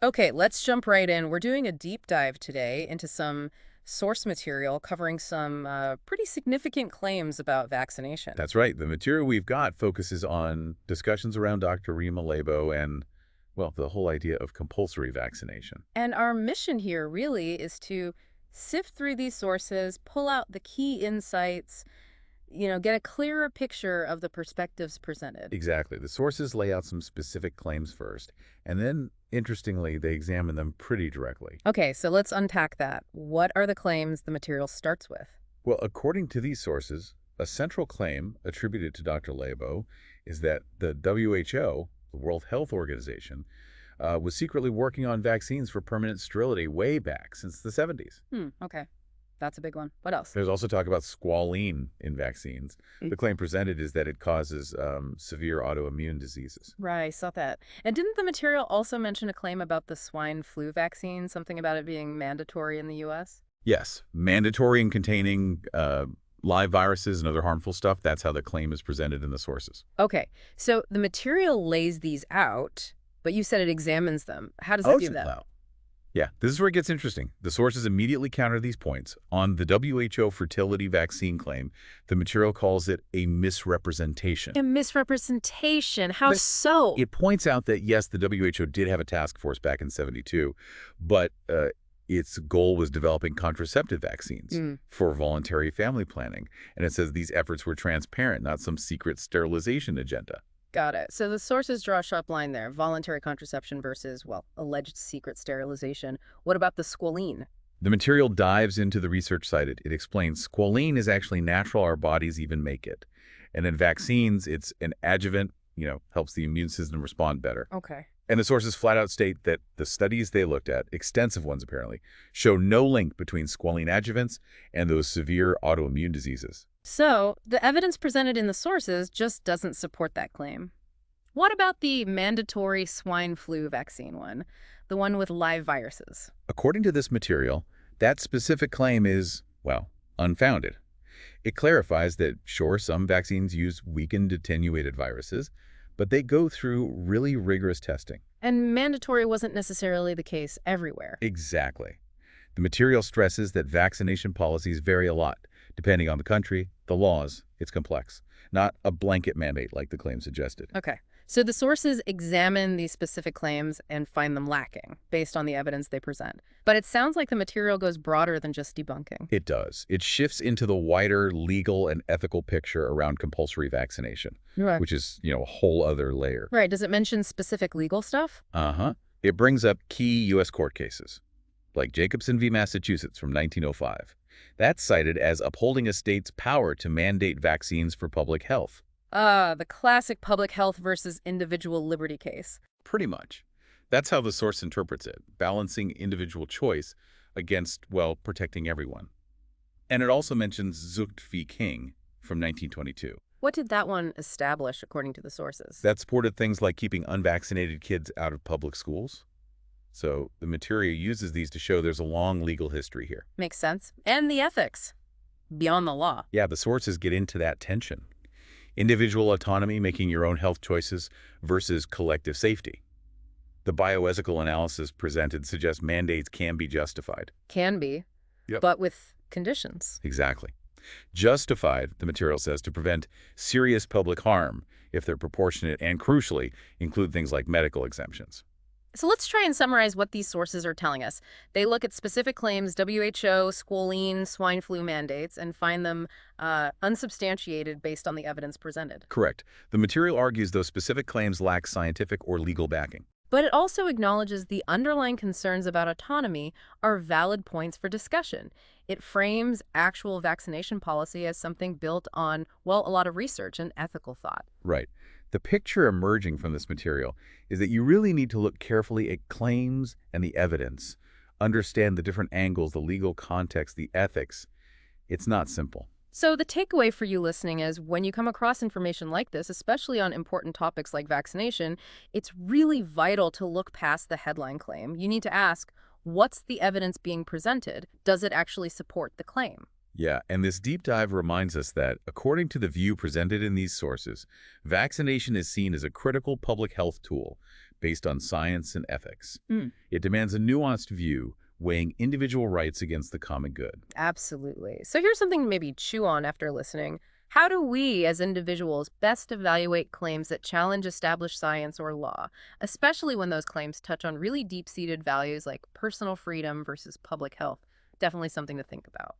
Okay, let's jump right in. We're doing a deep dive today into some source material covering some pretty significant claims about vaccination. That's right. The material we've got focuses on discussions around Dr. Rima Laibow and, well, the whole idea of compulsory vaccination. And our mission here really is to sift through these sources, pull out the key insights, get a clearer picture of the perspectives presented. Exactly. The sources lay out some specific claims first, and then, interestingly, they examine them pretty directly. Okay, so let's unpack that. What are the claims the material starts with? Well, according to these sources, a central claim attributed to Dr. Laibow is that the WHO, the World Health Organization, was secretly working on vaccines for permanent sterility way back since the 70s. Okay. That's a big one. What else? There's also talk about squalene in vaccines. The claim presented is that it causes severe autoimmune diseases. Right, I saw that. And didn't the material also mention a claim about the swine flu vaccine, something about it being mandatory in the U.S.? Yes, mandatory and containing live viruses and other harmful stuff. That's how the claim is presented in the sources. Okay, so the material lays these out, but you said it examines them. How does it Oh, do that? wow. Yeah, this is where it gets interesting. The sources immediately counter these points. On the WHO fertility vaccine claim, the material calls it a misrepresentation. A misrepresentation. How But so? it points out that, yes, the WHO did have a task force back in '72, but its goal was developing contraceptive vaccines for voluntary family planning. And it says these efforts were transparent, not some secret sterilization agenda. Got it. So the sources draw a sharp line there. Voluntary contraception versus, well, alleged secret sterilization. What about the squalene? The material dives into the research cited. It explains squalene is actually natural. Our bodies even make it. And in vaccines, it's an adjuvant, helps the immune system respond better. Okay. And the sources flat out state that the studies they looked at, extensive ones apparently, show no link between squalene adjuvants and those severe autoimmune diseases. So the evidence presented in the sources just doesn't support that claim. What about the mandatory swine flu vaccine one, the one with live viruses? According to this material, that specific claim is, well, unfounded. It clarifies that, sure, some vaccines use weakened attenuated viruses, but they go through really rigorous testing. And mandatory wasn't necessarily the case everywhere. Exactly. The material stresses that vaccination policies vary a lot, depending on the country, the laws. It's complex, not a blanket mandate like the claim suggested. Okay. So the sources examine these specific claims and find them lacking based on the evidence they present. But it sounds like the material goes broader than just debunking. It does. It shifts into the wider legal and ethical picture around compulsory vaccination, Right. which is, a whole other layer. Right. Does it mention specific legal stuff? Uh-huh. It brings up key U.S. court cases, like Jacobson v. Massachusetts from 1905. That's cited as upholding a state's power to mandate vaccines for public health. The classic public health versus individual liberty case. Pretty much. That's how the source interprets it, balancing individual choice against, well, protecting everyone. And it also mentions Zucht v. King from 1922. What did that one establish according to the sources? That supported things like keeping unvaccinated kids out of public schools. So the material uses these to show there's a long legal history here. Makes sense. And the ethics beyond the law. Yeah, the sources get into that tension. Individual autonomy, making your own health choices, versus collective safety. The bioethical analysis presented suggests mandates can be justified. Can be, Yep. but with conditions. Exactly. Justified, the material says, to prevent serious public harm if they're proportionate and, crucially, include things like medical exemptions. So let's try and summarize what these sources are telling us. They look at specific claims, WHO, squalene, swine flu mandates, and find them unsubstantiated based on the evidence presented. Correct. The material argues those specific claims lack scientific or legal backing. But it also acknowledges the underlying concerns about autonomy are valid points for discussion. It frames actual vaccination policy as something built on, well, a lot of research and ethical thought. Right. The picture emerging from this material is that you really need to look carefully at claims and the evidence, understand the different angles, the legal context, the ethics. It's not simple. So the takeaway for you listening is when you come across information like this, especially on important topics like vaccination, it's really vital to look past the headline claim. You need to ask, what's the evidence being presented? Does it actually support the claim? Yeah, and this deep dive reminds us that, according to the view presented in these sources, vaccination is seen as a critical public health tool based on science and ethics. Mm. It demands a nuanced view, weighing individual rights against the common good. Absolutely. So here's something to maybe chew on after listening. How do we, as individuals, best evaluate claims that challenge established science or law, especially when those claims touch on really deep-seated values like personal freedom versus public health? Definitely something to think about.